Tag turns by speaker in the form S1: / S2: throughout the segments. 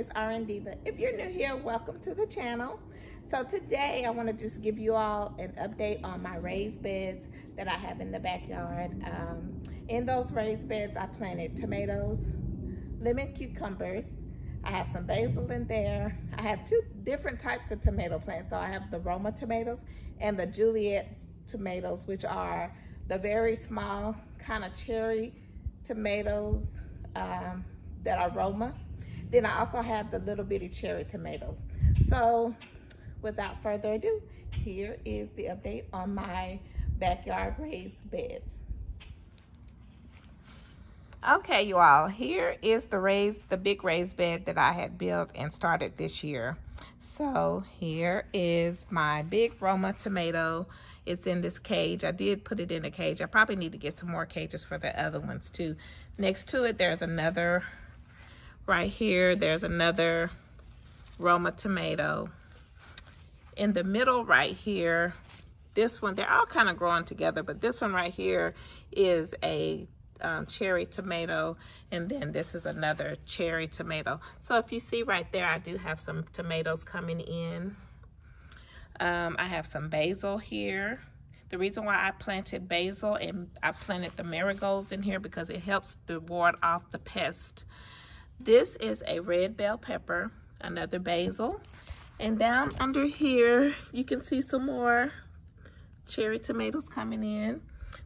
S1: is RN Diva. If you're new here, welcome to the channel. So today I want to just give you all an update on my raised beds that I have in the backyard. In those raised beds, I planted tomatoes, lemon cucumbers. I have some basil in there. I have two different types of tomato plants. So I have the Roma tomatoes and the Juliet tomatoes, which are the very small kind of cherry tomatoes that are Roma. Then I also have the little bitty cherry tomatoes. So without further ado, here is the update on my backyard raised beds. Okay, you all, here is the big raised bed that I had built and started this year. So here is my big Roma tomato. It's in this cage. I did put it in a cage. I probably need to get some more cages for the other ones too. Next to it, there's another, right here, there's another Roma tomato. In the middle right here, this one, they're all kind of growing together, but this one right here is a cherry tomato, and then this is another cherry tomato. So if you see right there, I do have some tomatoes coming in. I have some basil here. The reason why I planted basil and I planted the marigolds in here because it helps to ward off the pest. This is a red bell pepper, another basil, and down under here you can see some more cherry tomatoes coming in.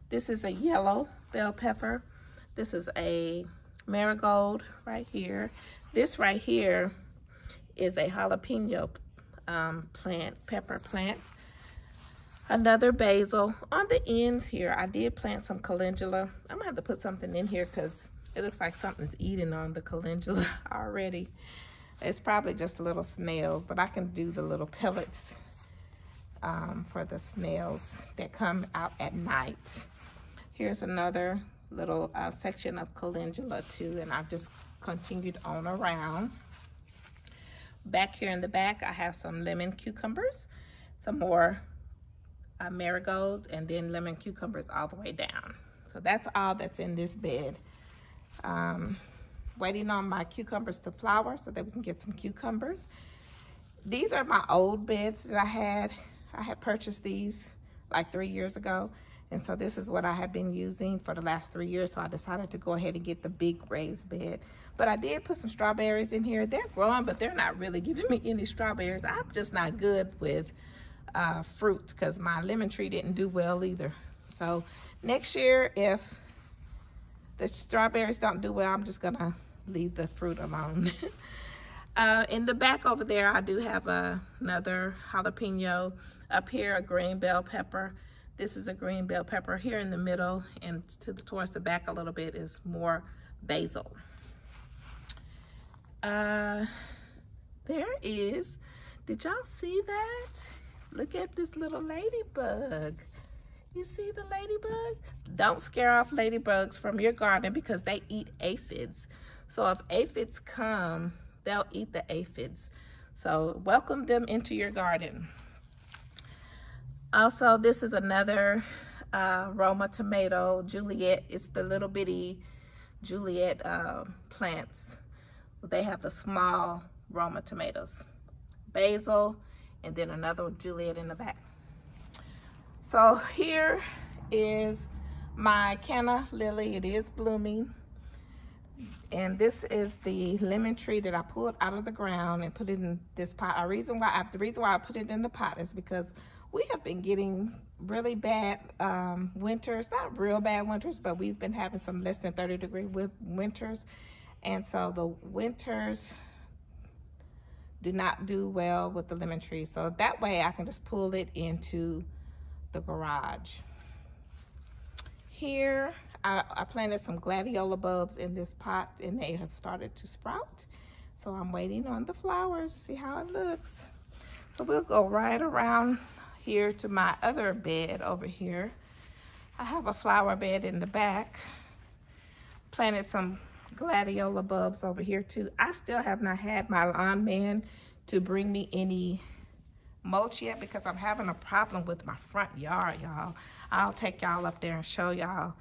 S1: This is a yellow bell pepper. This is a marigold right here. This right here is a jalapeno pepper plant. Another basil. On the ends here, I did plant some calendula. I'm gonna have to put something in here because it looks like something's eating on the calendula already. It's probably just little snails, but I can do the little pellets for the snails that come out at night. Here's another little section of calendula too, and I've just continued on around. Back here in the back, I have some lemon cucumbers, some more marigolds, and then lemon cucumbers all the way down. So that's all that's in this bed. Waiting on my cucumbers to flower so that we can get some cucumbers. These are my old beds that I had. I had purchased these like 3 years ago. And so this is what I have been using for the last 3 years. So I decided to go ahead and get the big raised bed. But I did put some strawberries in here. They're growing, but they're not really giving me any strawberries. I'm just not good with fruit because my lemon tree didn't do well either. So next year, if the strawberries don't do well, I'm just gonna leave the fruit alone. In the back over there, I do have another jalapeno. Up here, a green bell pepper. This is a green bell pepper. Here in the middle and towards the back a little bit is more basil. There is, did y'all see that? Look at this little ladybug. You see the ladybug? Don't scare off ladybugs from your garden because they eat aphids. So if aphids come, they'll eat the aphids. So welcome them into your garden. Also, this is another Roma tomato, Juliet. It's the little bitty Juliet plants. They have the small Roma tomatoes. Basil, and then another Juliet in the back. So here is my canna lily. It is blooming. And this is the lemon tree that I pulled out of the ground and put it in this pot. The reason why I put it in the pot is because we have been getting really bad winters, not real bad winters, but we've been having some less than 30-degree winters. And so the winters do not do well with the lemon tree. So that way I can just pull it into the garage. Here, I planted some gladiola bulbs in this pot and they have started to sprout. So I'm waiting on the flowers to see how it looks. So we'll go right around here to my other bed over here. I have a flower bed in the back. Planted some gladiola bulbs over here too. I still have not had my lawn man to bring me any mulch yet because I'm having a problem with my front yard, y'all. I'll take y'all up there and show y'all.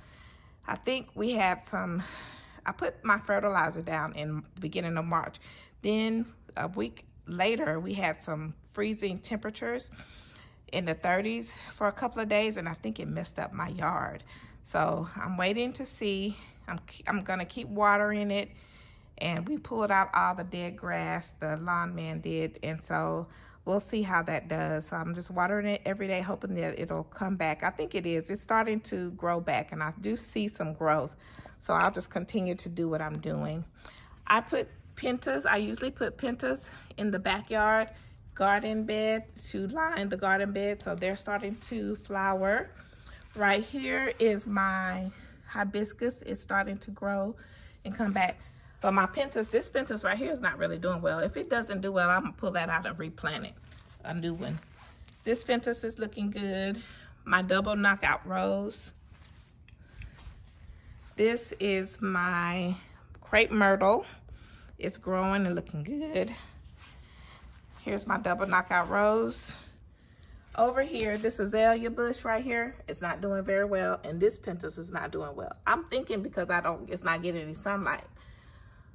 S1: I think we had some, I put my fertilizer down in the beginning of March. Then a week later, we had some freezing temperatures in the 30s for a couple of days, and I think it messed up my yard. So I'm waiting to see. I'm gonna keep watering it, and we pulled out all the dead grass, the lawn man did, and so we'll see how that does. So I'm just watering it every day, hoping that it'll come back. I think it is. It's starting to grow back, and I do see some growth. So I'll just continue to do what I'm doing. I put pentas. I usually put pentas in the backyard garden bed to line the garden bed, so they're starting to flower. Right here is my hibiscus. It's starting to grow and come back. But my pentas, this pentas right here is not really doing well. If it doesn't do well, I'm gonna pull that out and replant it, a new one. This pentas is looking good. My double knockout rose. This is my crepe myrtle. It's growing and looking good. Here's my double knockout rose. Over here, this azalea bush right here is not doing very well, and this pentas is not doing well. I'm thinking because it's not getting any sunlight.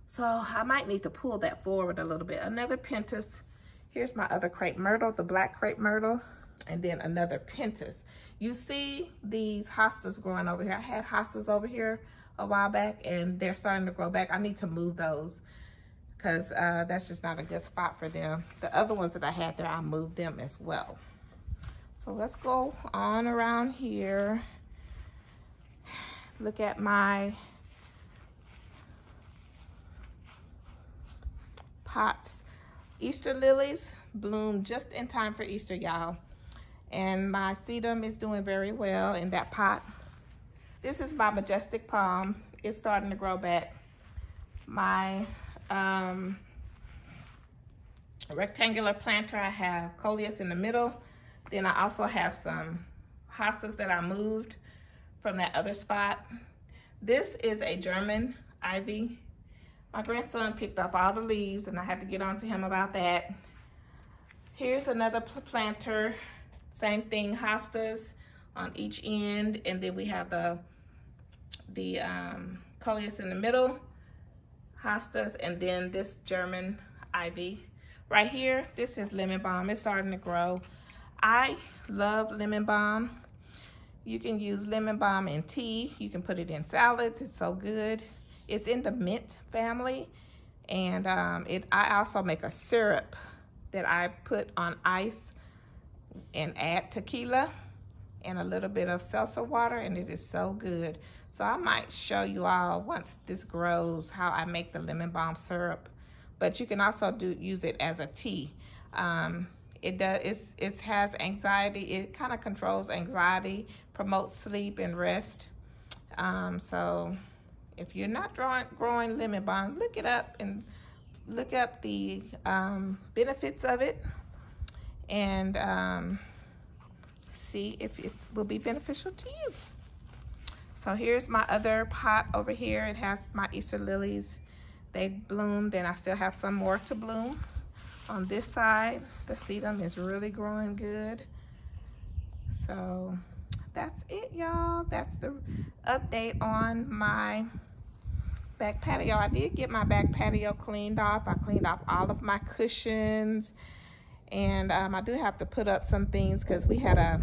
S1: So I might need to pull that forward a little bit. Another pentas. Here's my other crepe myrtle, the black crepe myrtle, and then another pentas. You see these hostas growing over here. I had hostas over here a while back, and they're starting to grow back. I need to move those because that's just not a good spot for them. The other ones that I had there, I moved them as well. So let's go on around here. Look at my pots. Easter lilies bloom just in time for Easter, y'all. And my sedum is doing very well in that pot. This is my majestic palm. It's starting to grow back. My rectangular planter, I have coleus in the middle. Then I also have some hostas that I moved from that other spot. This is a German ivy. My grandson picked up all the leaves, and I had to get on to him about that. Here's another planter. Same thing, hostas on each end, and then we have the coleus in the middle, hostas, and then this German ivy. Right here, this is lemon balm. It's starting to grow. I love lemon balm. You can use lemon balm in tea. You can put it in salads. It's so good. It's in the mint family, and I also make a syrup that I put on ice and add tequila and a little bit of seltzer water, and it is so good. So I might show you all once this grows how I make the lemon balm syrup, but you can also use it as a tea. It has anxiety. It kind of controls anxiety, promotes sleep and rest. So if you're not growing lemon balm, look it up and look up the benefits of it, and see if it will be beneficial to you. So here's my other pot over here. It has my Easter lilies. They bloomed, and I still have some more to bloom. On this side, the sedum is really growing good. So that's it, y'all. That's the update on my back patio. I did get my back patio cleaned off. I cleaned off all of my cushions, and I do have to put up some things because we had a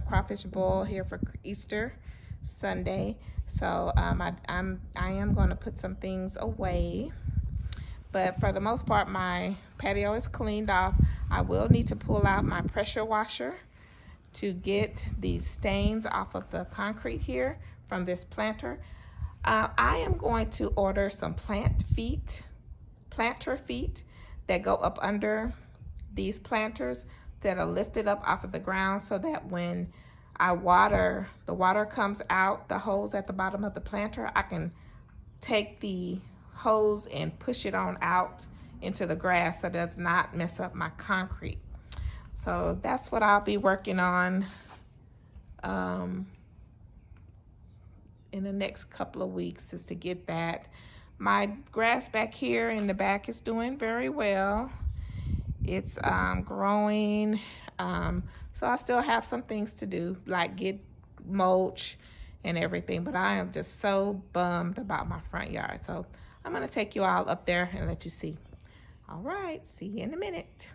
S1: crawfish boil here for Easter Sunday. So I am going to put some things away. But for the most part, my patio is cleaned off. I will need to pull out my pressure washer to get these stains off of the concrete here from this planter. I am going to order some planter feet that go up under these planters that are lifted up off of the ground, so that when I water, the water comes out the hose at the bottom of the planter. I can take the hose and push it on out into the grass so it does not mess up my concrete. So that's what I'll be working on in the next couple of weeks, is to get that. My grass back here in the back is doing very well. It's growing, so I still have some things to do, like get mulch and everything, but I am just so bummed about my front yard. So I'm gonna take you all up there and let you see. All right, see you in a minute.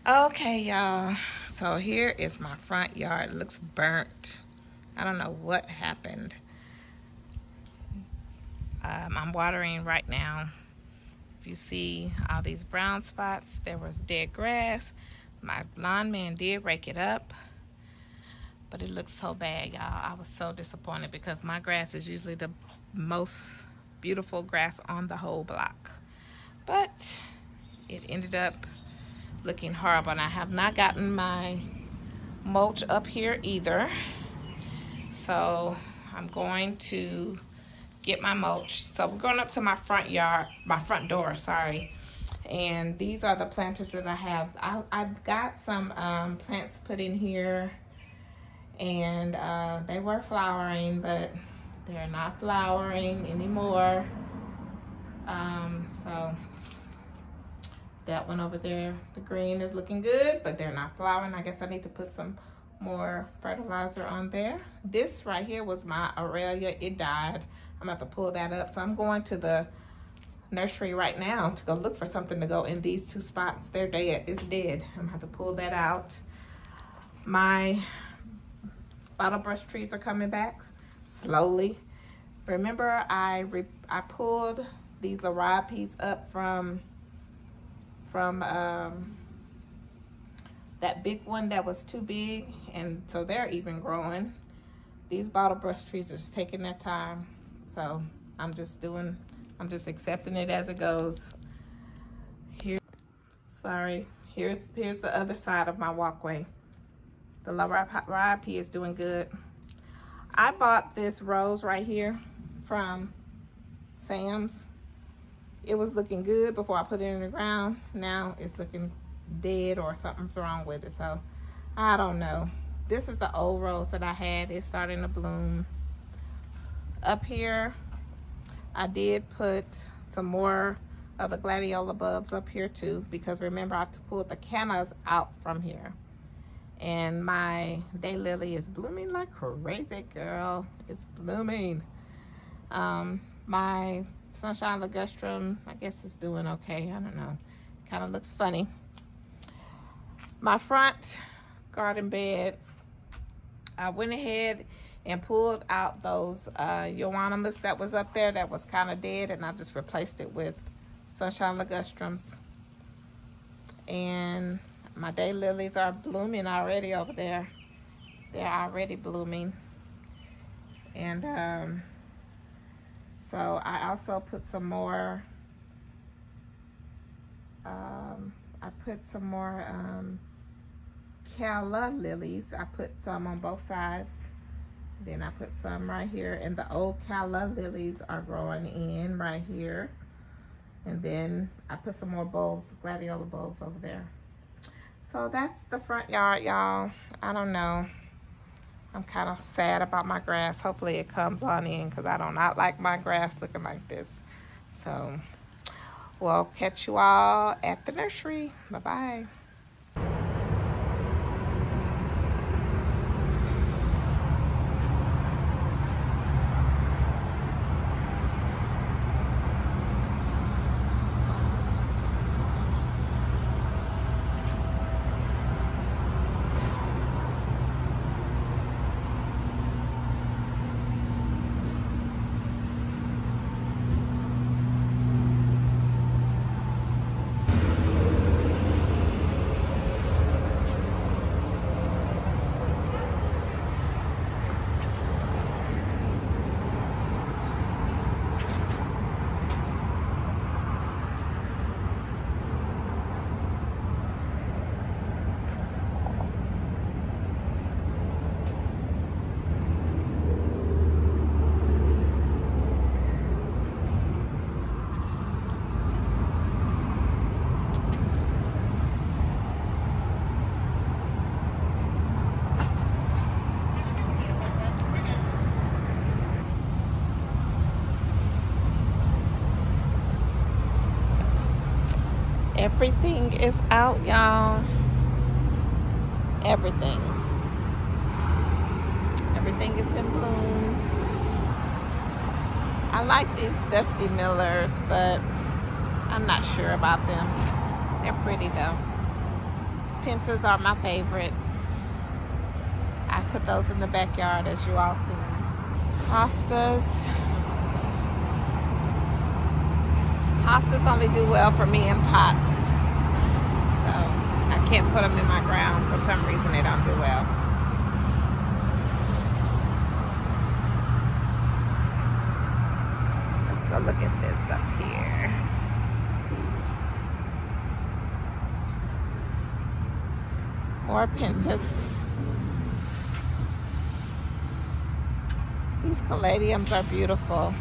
S1: Okay, y'all, so here is my front yard. It looks burnt. I don't know what happened. I'm watering right now. If you see all these brown spots, there was dead grass. My lawn man did rake it up, but it looks so bad, y'all. I was so disappointed because my grass is usually the most beautiful grass on the whole block, but it ended up looking horrible. And I have not gotten my mulch up here either, so I'm going to get my mulch. So we're going up to my front yard, my front door, sorry. And these are the planters that I have. I got some plants put in here, and they were flowering, but they're not flowering anymore. So that one over there, the green is looking good, but they're not flowering. I guess I need to put some more fertilizer on there. This right here was my Aurelia. It died. I'm gonna have to pull that up. So I'm going to the nursery right now to go look for something to go in these two spots. They're dead. It's dead. I'm gonna have to pull that out. My bottle brush trees are coming back slowly. Remember, I pulled these Larabes up from that big one that was too big, and so they're even growing. These bottle brush trees are just taking their time, so I'm just accepting it as it goes. Here's the other side of my walkway. The Larapi is doing good. I bought this rose right here from Sam's. It was looking good before I put it in the ground. Now it's looking dead or something's wrong with it, so I don't know. This is the old rose that I had. It's starting to bloom. Up here, I did put some more of the gladiola bulbs up here too, because remember, I pulled the cannas out from here. And my daylily is blooming like crazy, girl. It's blooming. My sunshine ligustrum, I guess it's doing okay. I don't know. Kind of looks funny. My front garden bed, I went ahead and pulled out those euonymus that was up there that was kind of dead, and I just replaced it with sunshine ligustrums. And my daylilies are blooming already over there. They're already blooming. And so I also put some more, calla lilies. I put some on both sides. Then I put some right here, and the old calla lilies are growing in right here. And then I put some more bulbs, gladiola bulbs over there. So that's the front yard, y'all. I don't know. I'm kind of sad about my grass. Hopefully it comes on in, because I do not like my grass looking like this. So we'll catch you all at the nursery. Bye-bye. Everything is out, y'all. Everything is in bloom. I like these dusty millers, but I'm not sure about them. They're pretty though. Pentas are my favorite. I put those in the backyard, as you all see. Hostas. Hostas only do well for me in pots. So I can't put them in my ground. For some reason they don't do well. Let's go look at this up here. More pentas. These caladiums are beautiful.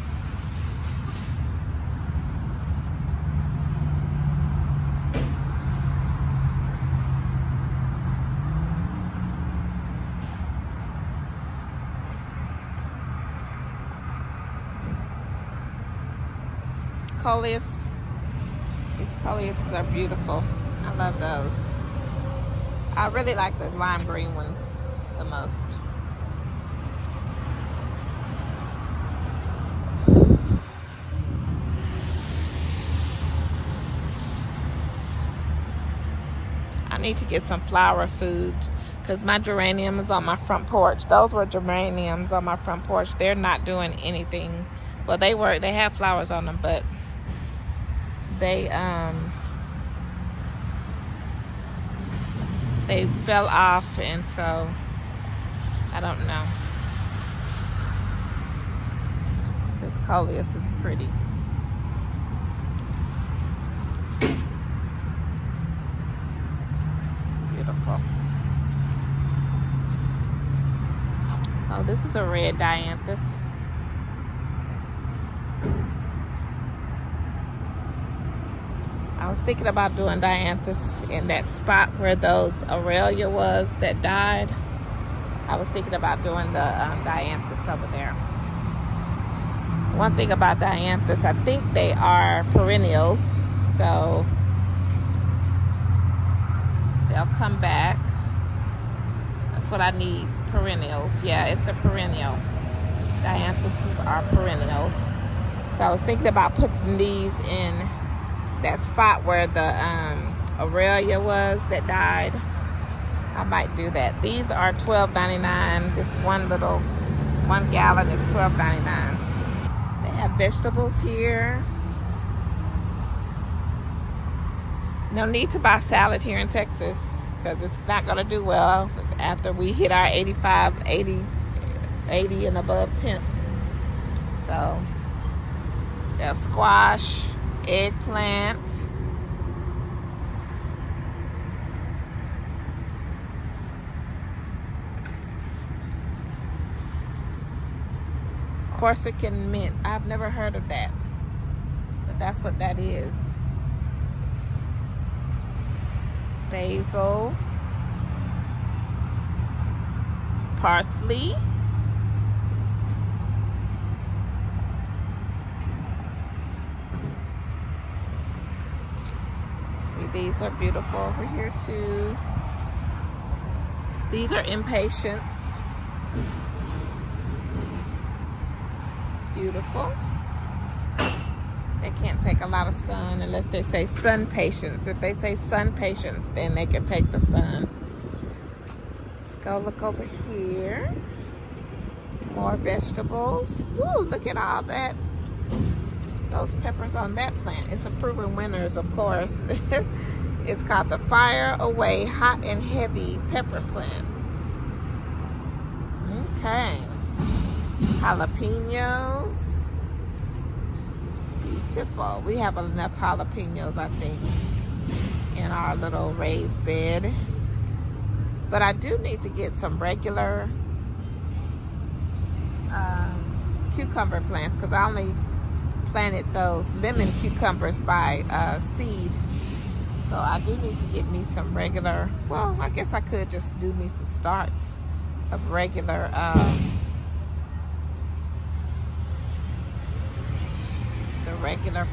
S1: Coleus. These Coleuses are beautiful. I love those. I really like the lime green ones the most. I need to get some flower food because my geraniums on my front porch, those were geraniums on my front porch. They're not doing anything. Well, they have flowers on them, but they fell off, and so I don't know. This Coleus is pretty. It's beautiful. Oh, this is a red dianthus. I was thinking about doing dianthus in that spot where those Aurelia was that died. I was thinking about doing the dianthus over there. One thing about dianthus, I think they are perennials, so they'll come back. That's what I need, perennials. Yeah, it's a perennial. Dianthuses are perennials. So I was thinking about putting these in that spot where the Aurelia was that died. I might do that. These are $12.99. This one gallon is $12.99. They have vegetables here. No need to buy salad here in Texas because it's not going to do well after we hit our 85, 80 and above temps. So they have squash, eggplant, Corsican mint. I've never heard of that, but that's what that is. Basil, parsley, see, these are beautiful over here too. These are impatiens. Beautiful. They can't take a lot of sun unless they say sun patience. If they say sun patience, then they can take the sun. Let's go look over here. More vegetables. Woo, look at all that. Those peppers on that plant. It's approving winners, of course. It's called the Fire Away Hot and Heavy Pepper Plant. Okay. Jalapenos. Beautiful. We have enough jalapenos, I think, in our little raised bed. But I do need to get some regular cucumber plants because I only planted those lemon cucumbers by seed. So I do need to get me some regular, well, I guess I could just do me some starts of regular regular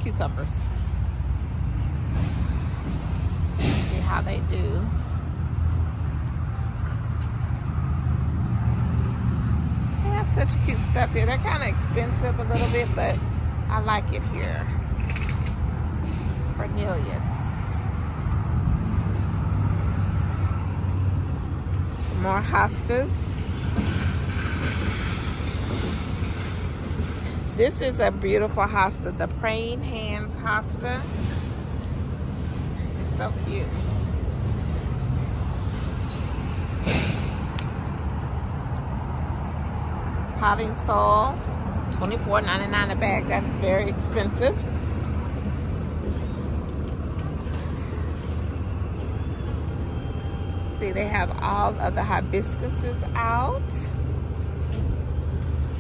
S1: cucumbers. See how they do. They have such cute stuff here. They're kind of expensive a little bit, but I like it here. Cornelius. Some more hostas. This is a beautiful hosta, the Praying Hands hosta. It's so cute. Potting soil, $24.99 a bag. That is very expensive. See, they have all of the hibiscuses out.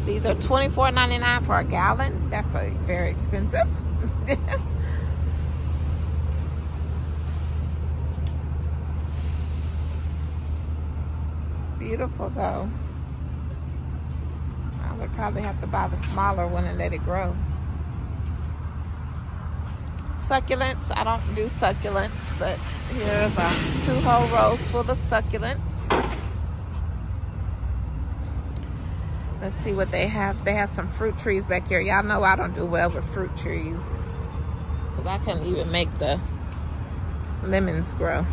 S1: These are $24.99 for a gallon. That's very expensive. Beautiful though. I would probably have to buy the smaller one and let it grow. Succulents, I don't do succulents, but here's a 2 whole rows full of succulents. Let's see what they have. They have some fruit trees back here. Y'all know I don't do well with fruit trees, because I couldn't even make the lemons grow.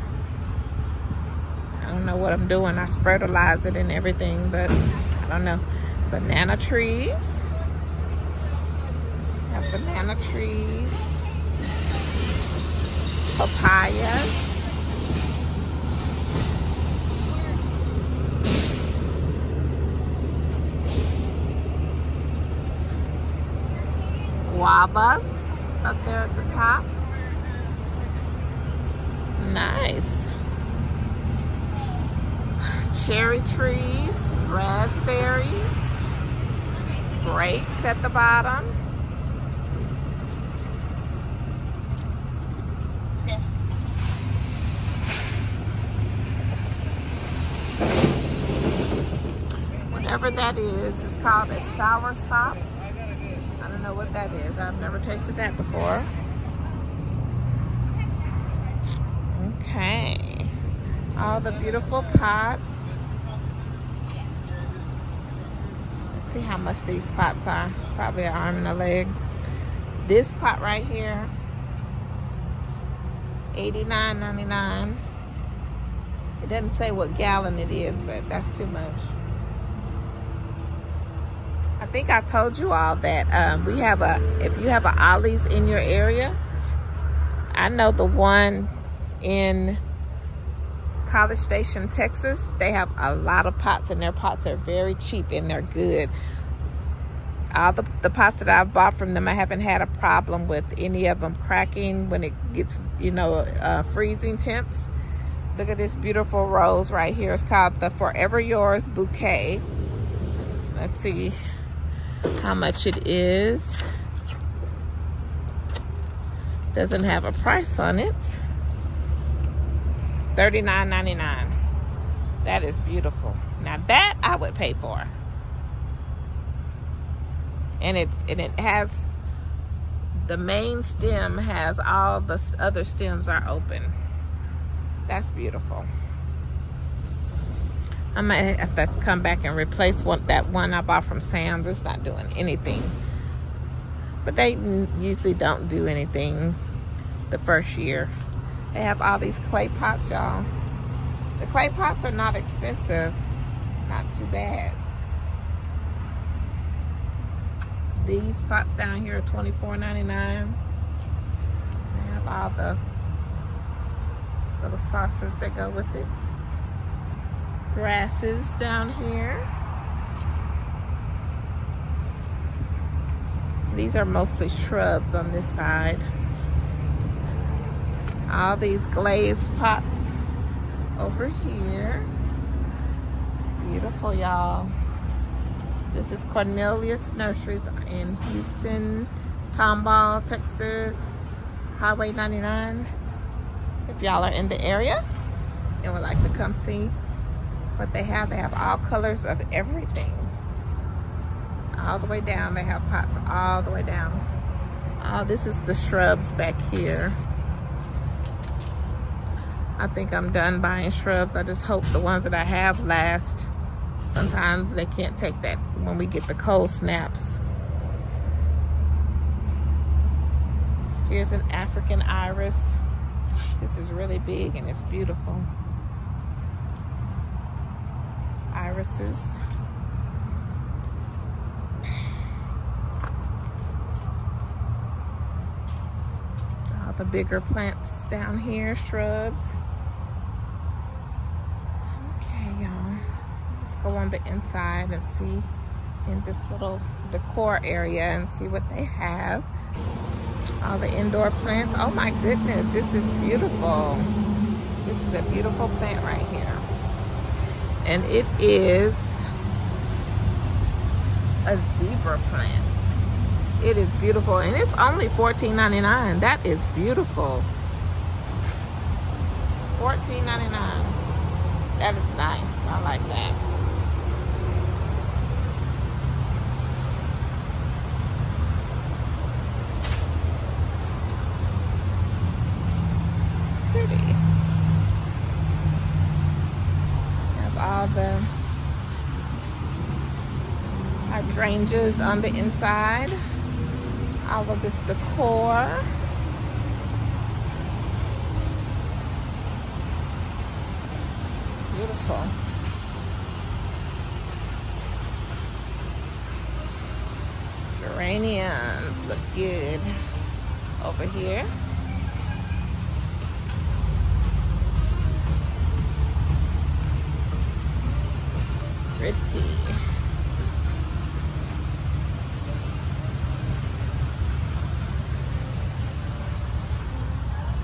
S1: I don't know what I'm doing. I fertilize it and everything, but I don't know. Banana trees. Have banana trees. Papayas. Guavas up there at the top. Nice. Cherry trees, raspberries, grapes at the bottom. Whatever that is, it's called a sour sop. I don't know what that is. I've never tasted that before. Okay. All the beautiful pots. Let's see how much these pots are. Probably an arm and a leg. This pot right here, $89.99. It doesn't say what gallon it is, but that's too much. I think I told you all that we have if you have a Ollie's in your area, I know the one in College Station, Texas, they have a lot of pots, and their pots are very cheap and they're good. All the pots that I've bought from them, I haven't had a problem with any of them cracking when it gets, you know, freezing temps. Look at this beautiful rose right here. It's called the Forever Yours Bouquet. Let's see how much it is. Doesn't have a price on it. $39.99. That is beautiful. Now that I would pay for. And it has, the main stem has all the other stems are open. That's beautiful. I might have to come back and replace that one I bought from Sam's. It's not doing anything. But they usually don't do anything the first year. They have all these clay pots, y'all. The clay pots are not expensive. Not too bad. These pots down here are $24.99. They have all the little saucers that go with it. Grasses down here. These are mostly shrubs on this side. All these glazed pots over here. Beautiful, y'all. This is Cornelius Nurseries in Houston, Tomball, Texas, Highway 99. If y'all are in the area and would like to come see what they have all colors of everything. All the way down, they have pots all the way down. Oh, this is the shrubs back here. I think I'm done buying shrubs. I just hope the ones that I have last. Sometimes they can't take that when we get the cold snaps. Here's an African iris. This is really big and it's beautiful. Irises. All the bigger plants down here, shrubs. Okay, y'all. Let's go on the inside and see in this little decor area and see what they have. All the indoor plants. Oh my goodness, this is beautiful. This is a beautiful plant right here. And it is a zebra plant. It is beautiful and it's only $14.99. That is beautiful. $14.99. That is nice. I like that. Pretty. Have all the hydrangeas on the inside. All of this decor. Beautiful. Geraniums look good over here. Pretty.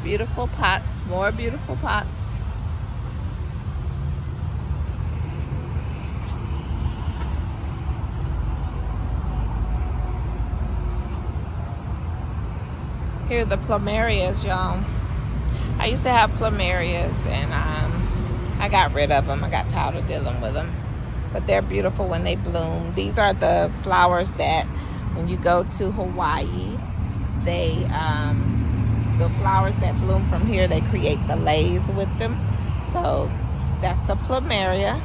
S1: Beautiful pots, more beautiful pots. Here are the plumerias, y'all. I used to have plumerias and I got rid of them. I got tired of dealing with them. But they're beautiful when they bloom. These are the flowers that when you go to Hawaii, they the flowers that bloom from here, they create the leis with them. So that's a plumeria.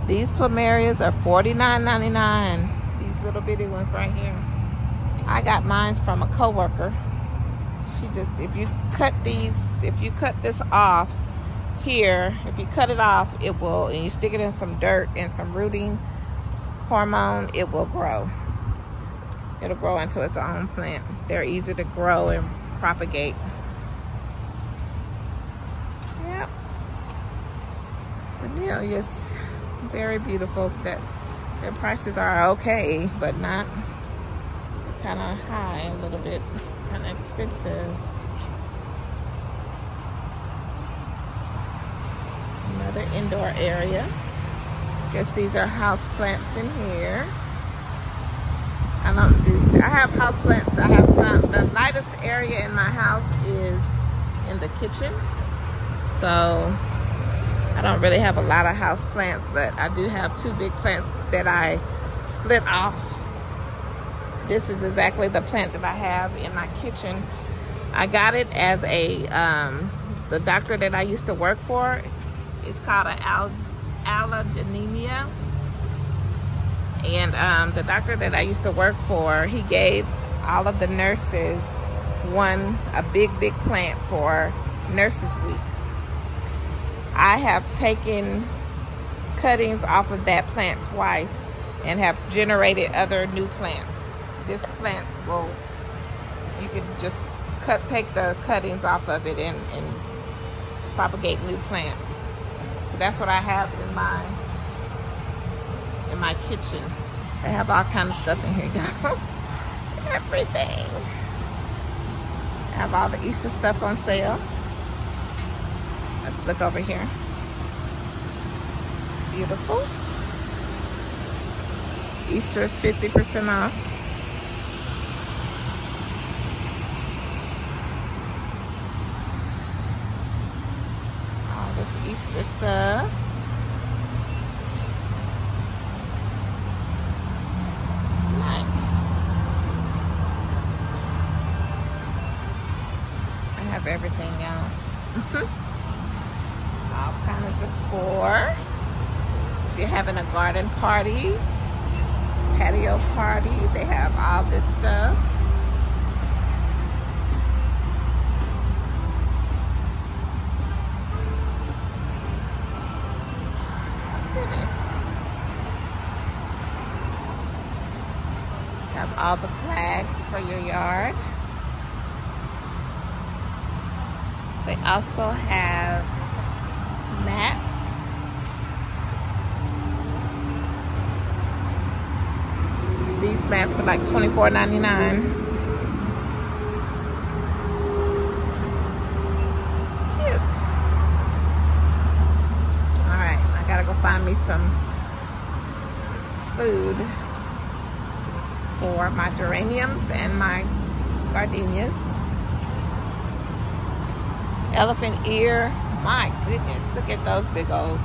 S1: These plumerias are $49.99. These little bitty ones right here. I got mine from a coworker. She just, if you cut this off here, if you cut it off, it will, and you stick it in some dirt and some rooting hormone, it will grow. It'll grow into its own plant. They're easy to grow and propagate. Yep. Cornelius, very beautiful. That their prices are okay, but not kind of high, a little bit kind of expensive. Another indoor area. Guess these are house plants in here. I have house plants. I have some. The lightest area in my house is in the kitchen. So I don't really have a lot of house plants, but I do have two big plants that I split off. This is exactly the plant that I have in my kitchen. I got it as a, the doctor that I used to work for, it's called an allogenea. And the doctor that I used to work for, he gave all of the nurses a big plant for Nurses Week. I have taken cuttings off of that plant twice and have generated other new plants. This plant will, you could just take the cuttings off of it and propagate new plants. So that's what I have in my kitchen. I have all kinds of stuff in here, y'all. Everything. I have all the Easter stuff on sale. Let's look over here. Beautiful. Easter is 50% off. All this Easter stuff. Everything, y'all. All kind of decor. If you're having a garden party, patio party, they have all this stuff. all the flags for your yard. They also have mats. These mats are like $24.99. Cute. Alright, I gotta go find me some food for my geraniums and my gardenias. Elephant ear. My goodness, look at those big old.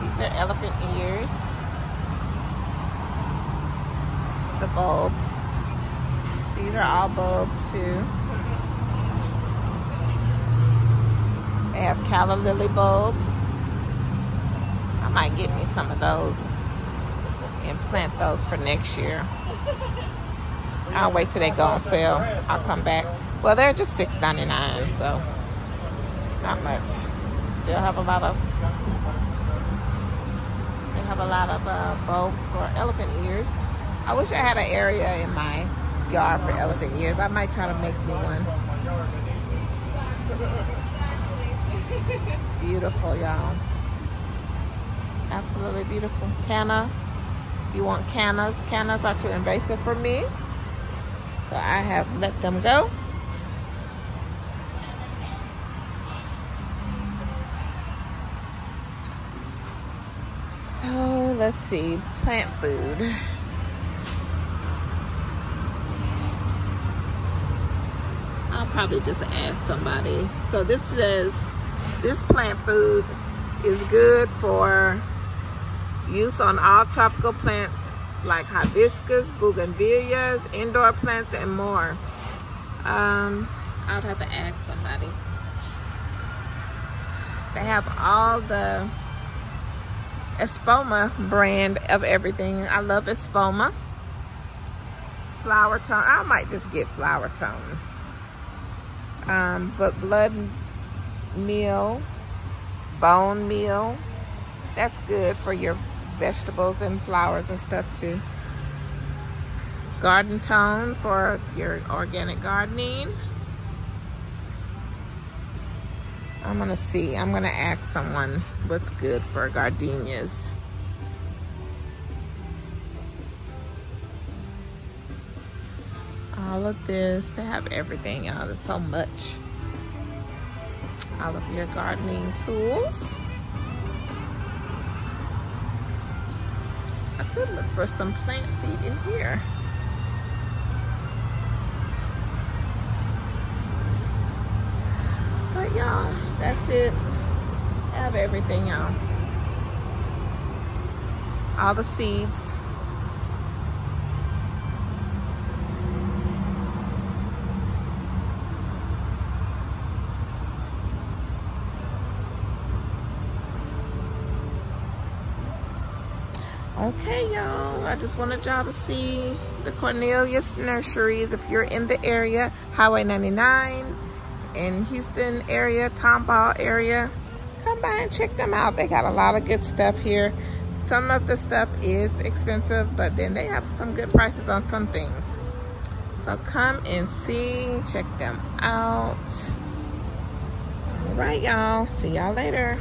S1: These are elephant ears. The bulbs. These are all bulbs too. They have calla lily bulbs. I might get me some of those and plant those for next year. I'll wait till they go on sale. I'll come back. Well, they're just $6.99, so not much. Still have a lot of. They have a lot of bulbs for elephant ears. I wish I had an area in my yard for elephant ears. I might try to make me one. Beautiful, y'all. Absolutely beautiful. Canna. If you want cannas, cannas are too invasive for me, so I have let them go. So let's see, plant food. I'll probably just ask somebody. So this says, this plant food is good for use on all tropical plants like hibiscus, bougainvilleas, indoor plants, and more. I'd have to ask somebody. They have all the Espoma brand of everything. I love Espoma. Flower tone. I might just get flower tone. But blood meal, bone meal, that's good for your vegetables and flowers and stuff too. Garden tone for your organic gardening. I'm gonna see. I'm gonna ask someone what's good for gardenias. All of this, they have everything, y'all. There's so much. All of your gardening tools. I could look for some plant feed in here. But y'all, that's it. I have everything, y'all. All the seeds. Okay, y'all, I just wanted y'all to see the Cornelius Nurseries. If you're in the area, Highway 99, in Houston area, Tomball area, come by and check them out. They got a lot of good stuff here. Some of the stuff is expensive, but then they have some good prices on some things. So come and see, check them out. All right, y'all, see y'all later.